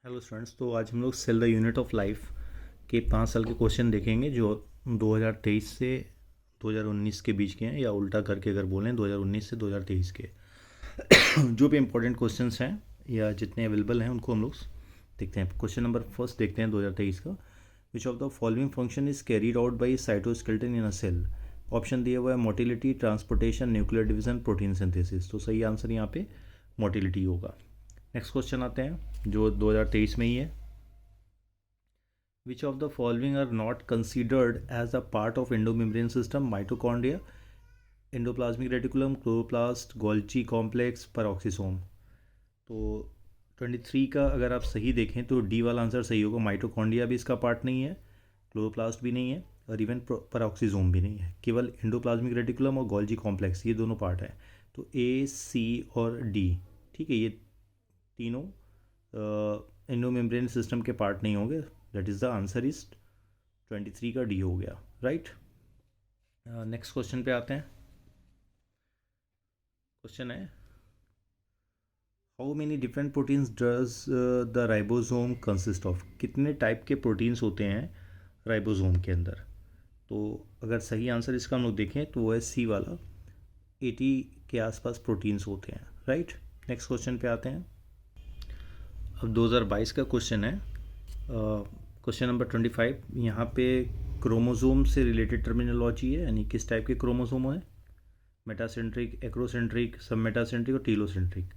Hello students, तो आज हम लोग cell the unit of life के 5 साल के क्वेश्चन देखेंगे जो 2023 से 2019 के बीच के हैं, या उल्टा करके अगर बोलें 2019 से 2023 के जो भी इंपॉर्टेंट क्वेश्चंस हैं या जितने अवेलेबल हैं उनको हम लोग देखते हैं। क्वेश्चन नंबर फर्स्ट देखते हैं 2023 का। Which of the following function is carried out by cytoskeleton in a cell. Option दिया हुआ है motility, transportation, nuclear division, protein synthesis. तो सही आंसर यहाँ पे मोटिलिटी होगा। नेक्स्ट क्वेश्चन आते हैं जो 2023 में ही है। Which of the following are not considered as a part of endomembrane system? Mitochondria, endoplasmic reticulum, chloroplast, Golgi complex, peroxisome। तो 23 का अगर आप सही देखें तो डी वाला आंसर सही होगा। माइटोकॉन्ड्रिया भी इसका पार्ट नहीं है, क्लोरोप्लास्ट भी नहीं है, और इवन पेरोक्सिसोम भी नहीं है। केवल एंडोप्लाज्मिक रेटिकुलम और गोल्जी कॉम्प्लेक्स, ये दोनों पार्ट हैं। तो ए, सी और डी, ठीक है, ये तीनों एंडोमेम्ब्रेन सिस्टम के पार्ट नहीं होंगे। That is the answer is 23 का डी हो गया, राइट। नेक्स्ट क्वेश्चन पे आते हैं। क्वेश्चन है how many different proteins does the ribosome consist of. कितने टाइप के प्रोटीन्स होते हैं राइबोसोम के अंदर। तो अगर सही आंसर इसका हम लोग देखें तो वो है सी वाला, 80 के आसपास प्रोटीन्स होते हैं, राइट। नेक्स्ट क्वेश्चन पे आते हैं। अब 2022 का क्वेश्चन है, क्वेश्चन नंबर 25। यहाँ पे क्रोमोसोम से रिलेटेड टर्मिनोलॉजी है, यानी किस टाइप के क्रोमोसोम है। मेटासेंट्रिक, एक्रोसेंट्रिक, सब मेटासेंट्रिक और टीलोसेंट्रिक।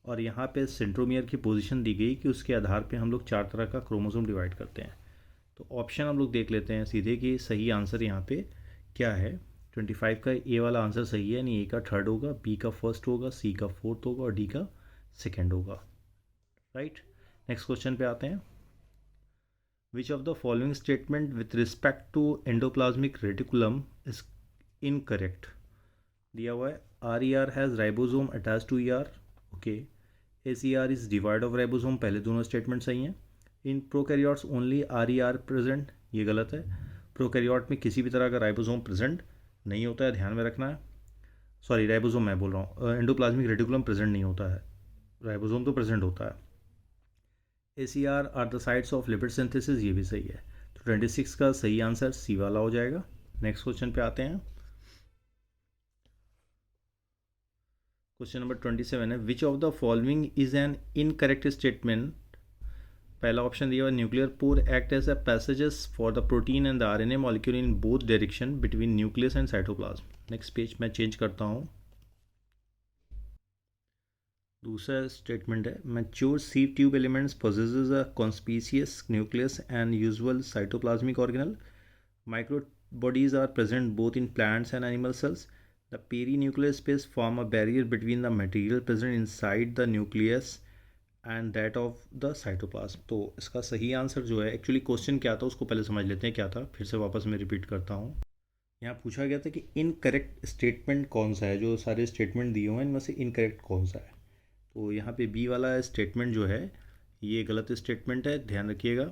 और यहाँ पे सेंट्रोमियर की पोजीशन दी गई कि उसके आधार पे हम लोग 4 तरह का क्रोमोसोम डिवाइड करते हैं। तो ऑप्शन हम लोग देख लेते हैं सीधे कि सही आंसर यहाँ पे क्या है। 25 का ए वाला आंसर सही है, यानी ए का थर्ड होगा, बी का फर्स्ट होगा, सी का फोर्थ होगा और डी का सेकेंड होगा, राइट। नेक्स्ट क्वेश्चन पे आते हैं। Which of the following statement with respect to endoplasmic reticulum is incorrect. दिया हुआ है R E R has ribosome attach to E R, okay. A C R is divide of ribosome, पहले दोनों statement सही हैं। In prokaryotes only R E R present, ये गलत है। प्रोकैरियोट में किसी भी तरह का राइबोसोम प्रेजेंट नहीं होता है, ध्यान में रखना है। सॉरी, राइबोसोम मैं बोल रहा हूँ, एंडोप्लाज्मिक रेटिकुलम प्रेजेंट नहीं होता है, राइबोसोम तो प्रेजेंट होता है। ACR are the sites of lipid synthesis, ये भी सही है। तो 26 का सही आंसर सी वाला हो जाएगा। नेक्स्ट क्वेश्चन पे आते हैं। क्वेश्चन नंबर 27 है which of the following is an incorrect statement. पहला ऑप्शन दिया हुआ nuclear pore act as a passages for the protein and the RNA molecule in both direction between nucleus and cytoplasm. Next page मैं change करता हूँ। दूसरा statement है mature sieve tube elements possesses a conspicuous nucleus and usual cytoplasmic organelle. Microbodies are present both in plants and animal cells. The perinuclear space form a barrier between the material present inside the nucleus and that of the cytoplasm. तो इसका सही answer जो है, actually question क्या था उसको पहले समझ लेते हैं क्या था, फिर से वापस मैं रिपीट करता हूँ। यहाँ पूछा गया था कि इनकरेक्ट स्टेटमेंट कौन सा है, जो सारे स्टेटमेंट दिए हुए हैं इनमें से इनकरेक्ट कौन सा है। तो यहाँ पे बी वाला स्टेटमेंट जो है ये गलत स्टेटमेंट है, ध्यान रखिएगा।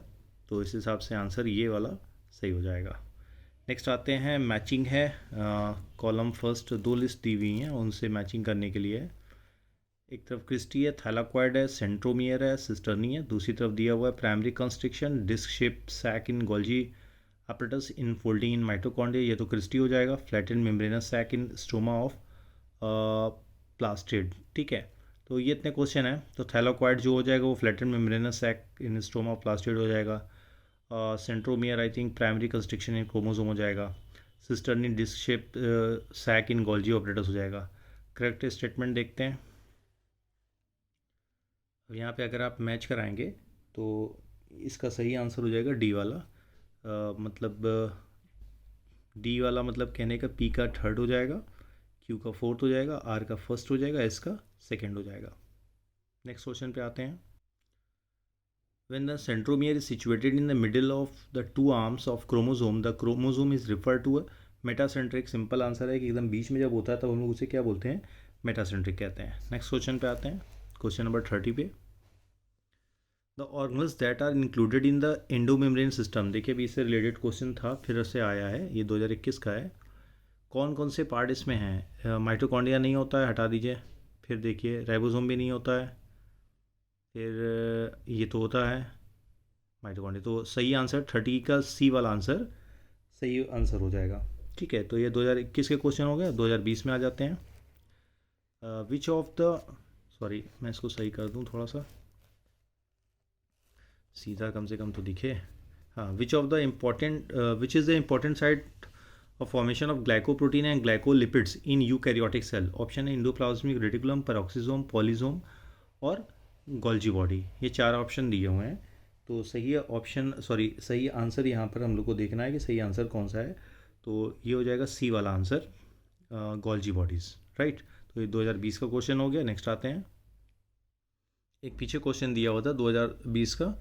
तो इस हिसाब से आंसर ये वाला सही हो जाएगा। नेक्स्ट आते हैं, मैचिंग है। कॉलम फर्स्ट 2 लिस्ट दी हुई हैं, उनसे मैचिंग करने के लिए एक तरफ क्रिस्टी है, थैलाक्वाइड है, सेंट्रोमियर है, सिस्टर्नी है। दूसरी तरफ दिया हुआ है primary constriction, disc shape sac in Golgi apparatus infolding in mitochondria, ये तो क्रिस्टी हो जाएगा। Flatten membranous sac in stroma of plastid, ठीक है। तो ये इतने क्वेश्चन है। तो थैलाक्वाइड जो हो जाएगा वो flatten membranous sac in stroma of plastid हो जाएगा। Centromere I think primary constriction in chromosome हो जाएगा। Cisternae disc shape sac in Golgi apparatus हो जाएगा। करेक्ट स्टेटमेंट देखते हैं। अब यहाँ पे अगर आप मैच कराएंगे तो इसका सही आंसर हो जाएगा डी वाला। मतलब डी वाला मतलब कहने का पी का थर्ड हो जाएगा, क्यू का फोर्थ हो जाएगा, आर का फर्स्ट हो जाएगा, एस का सेकेंड हो जाएगा। नेक्स्ट क्वेश्चन पे आते हैं। When the centromere is situated in the middle of the two arms of chromosome, the chromosome is referred to a metacentric. Simple answer है कि एकदम बीच में जब होता है तब हम लोग उसे क्या बोलते हैं, मेटासेंट्रिक कहते हैं। नेक्स्ट क्वेश्चन पे आते हैं, क्वेश्चन नंबर 30 पे। The organs that are included in the endomembrane system. देखिए अभी इससे रिलेटेड क्वेश्चन था, फिर से आया है, ये 2021 का है। कौन कौन से पार्ट इसमें हैं। माइटोकॉन्ड्रिया नहीं होता है, हटा दीजिए। फिर देखिए राइबोसोम भी नहीं होता है, फिर ये तो होता है माइटोकॉन्ड्रिया। तो सही आंसर 30 का सी वाला आंसर सही आंसर हो जाएगा। ठीक है, तो ये 2021 के क्वेश्चन हो गए। 2020 में आ जाते हैं। विच ऑफ द, सॉरी मैं इसको सही कर दूं थोड़ा सा, सीधा कम से कम तो दिखे। हाँ, which of the important which is the important site of formation of glycoprotein and glycolipids in eukaryotic cell. Option है इंडोप्लाज्मिक रेटिकुलम, पेरोक्सिसोम, पॉलीसोम और गोल्जी बॉडी। ये 4 ऑप्शन दिए हुए हैं। तो सही ऑप्शन, सॉरी सही आंसर यहाँ पर हम लोग को देखना है कि सही आंसर कौन सा है। तो ये हो जाएगा सी वाला आंसर, गोल्जी बॉडीज़, राइट। तो ये 2020 का क्वेश्चन हो गया। नेक्स्ट आते हैं, एक पीछे क्वेश्चन दिया हुआ था 2020 का,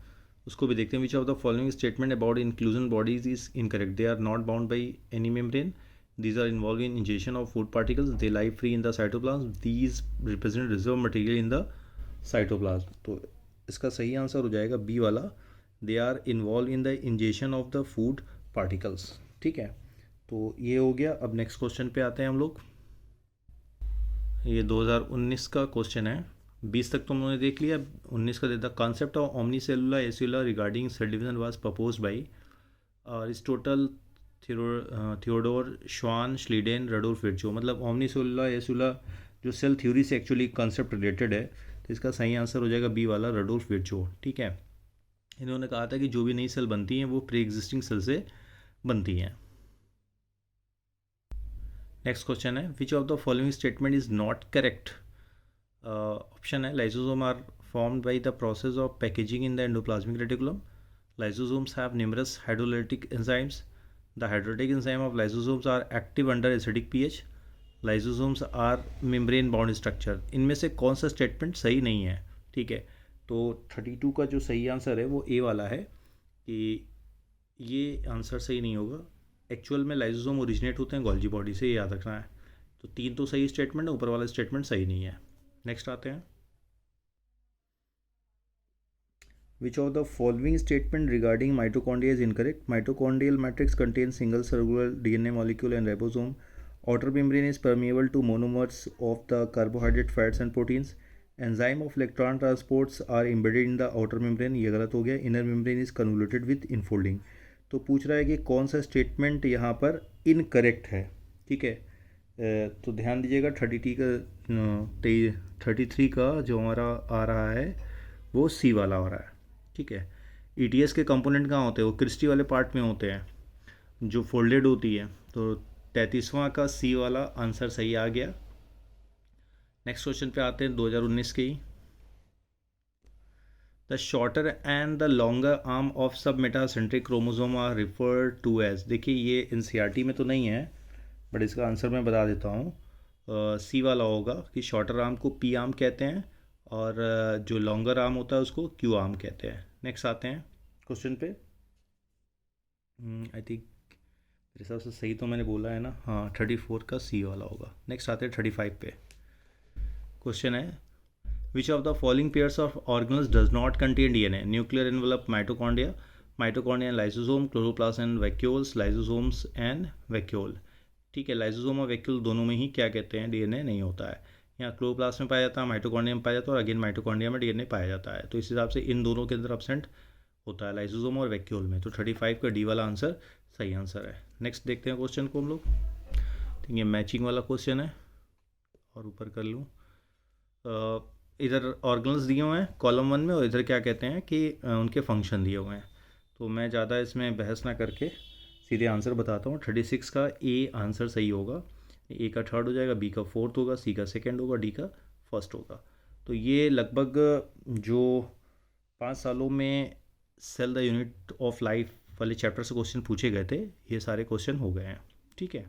उसको भी देखते हैं। Which of the following statement about inclusion bodies is incorrect. They are not bound by any membrane, these are involved in ingestion of food particles, they lie free in the cytoplasm, these represent reserve material in the cytoplasm। तो इसका सही answer हो जाएगा B वाला, they are involve in the ingestion of the food particles. ठीक है, तो ये हो गया। अब नेक्स्ट क्वेश्चन पे आते हैं हम लोग। ये 2019 का क्वेश्चन है। 20 तक तो उन्होंने देख लिया। 19 का देता, concept of omnis cellula e cellula regarding cell division was propose by Aristotle, Theodor Schwann, Schleiden, Rudolf Virchow. मतलब ओमनी सेलुलर एसियुलर जो सेल थ्योरी से एक्चुअली कॉन्सेप्ट रिलेटेड है, तो इसका सही आंसर हो जाएगा बी वाला, रडोल्फ विर्चो। ठीक है, इन्होंने कहा था कि जो भी नई सेल बनती हैं वो प्री एग्जिस्टिंग सेल से बनती हैं। नेक्स्ट क्वेश्चन है, which of the following statement is not correct. Option है lysosome are formed by the process of packaging in the endoplasmic reticulum. Lysosomes have numerous hydrolytic enzymes. The hydrolytic enzyme of lysosomes are active under acidic pH. Lysosomes are membrane bound structure। इनमें से कौन सा statement सही नहीं है। ठीक है, तो 32 का जो सही आंसर है वो ए वाला है, कि ये आंसर सही नहीं होगा। एक्चुअल में लाइसोसोम ओरिजिनेट होते हैं गोल्जी बॉडी से, ये याद रखना है। तो 3 तो सही स्टेटमेंट है, ऊपर वाला स्टेटमेंट सही नहीं है। नेक्स्ट आते हैं, which of the following statement regarding mitochondria is incorrect? Mitochondrial matrix contains single cellular DNA molecule and ribosome. Outer membrane is permeable to monomers of the carbohydrate, fats and proteins. Enzyme of electron transports are embedded in the outer membrane। ये गलत हो गया। Inner membrane is convoluted with infolding। तो पूछ रहा है कि कौन सा स्टेटमेंट यहाँ पर इनकरेक्ट है। ठीक है, तो ध्यान दीजिएगा 33 का जो हमारा आ रहा है वो सी वाला हो रहा है। ठीक है, ईटीएस के कंपोनेंट कहाँ होते हैं, वो क्रिस्टी वाले पार्ट में होते हैं जो फोल्डेड होती है। तो 33वां का सी वाला आंसर सही आ गया। नेक्स्ट क्वेश्चन पे आते हैं 2019 के ही। The shorter and the longer arm of submetacentric chromosome are referred to as. देखिए ये एनसीईआरटी में तो नहीं है, बट इसका आंसर मैं बता देता हूँ। सी वाला होगा कि शॉर्टर आर्म को पी आर्म कहते हैं और जो लॉन्गर आर्म होता है उसको क्यू आर्म कहते हैं। नेक्स्ट आते हैं क्वेश्चन पे। आई थिंक मेरे हिसाब से सही तो मैंने बोला है ना, हाँ 34 का सी वाला होगा। नेक्स्ट आते हैं 35 पे। क्वेश्चन है, which of the following pairs of organelles does not contain DNA. Nuclear envelope mitochondria, mitochondria and lysosome, chloroplast and vacuoles, lysosomes and vacuole. ठीक है, लाइसोसोम और वैक्यूल दोनों में ही क्या कहते हैं, डीएनए नहीं होता है। यहाँ क्लोरोप्लास्ट में पाया जाता है, माइटोकॉन्ड्रिया में पाया जाता है, और अगेन माइटोकॉन्ड्रिया में डीएनए पाया जाता है। तो इस हिसाब से इन दोनों के अंदर एब्सेंट होता है, लाइसोसोम और वैक्यूल में। तो 35 का डी वाला आंसर सही आंसर है। नेक्स्ट देखते हैं क्वेश्चन को हम लोग। ठीक है, मैचिंग वाला क्वेश्चन है, और ऊपर कर लूँ। इधर ऑर्गेनल्स दिए हुए हैं कॉलम 1 में, और इधर क्या कहते हैं कि उनके फंक्शन दिए हुए हैं। तो मैं ज़्यादा इसमें बहस ना करके सीधे आंसर बताता हूँ। 36 का ए आंसर सही होगा। ए का थर्ड हो जाएगा, बी का फोर्थ होगा, सी का सेकंड होगा, डी का फर्स्ट होगा। तो ये लगभग जो 5 सालों में cell the unit of life वाले चैप्टर से क्वेश्चन पूछे गए थे, ये सारे क्वेश्चन हो गए हैं। ठीक है।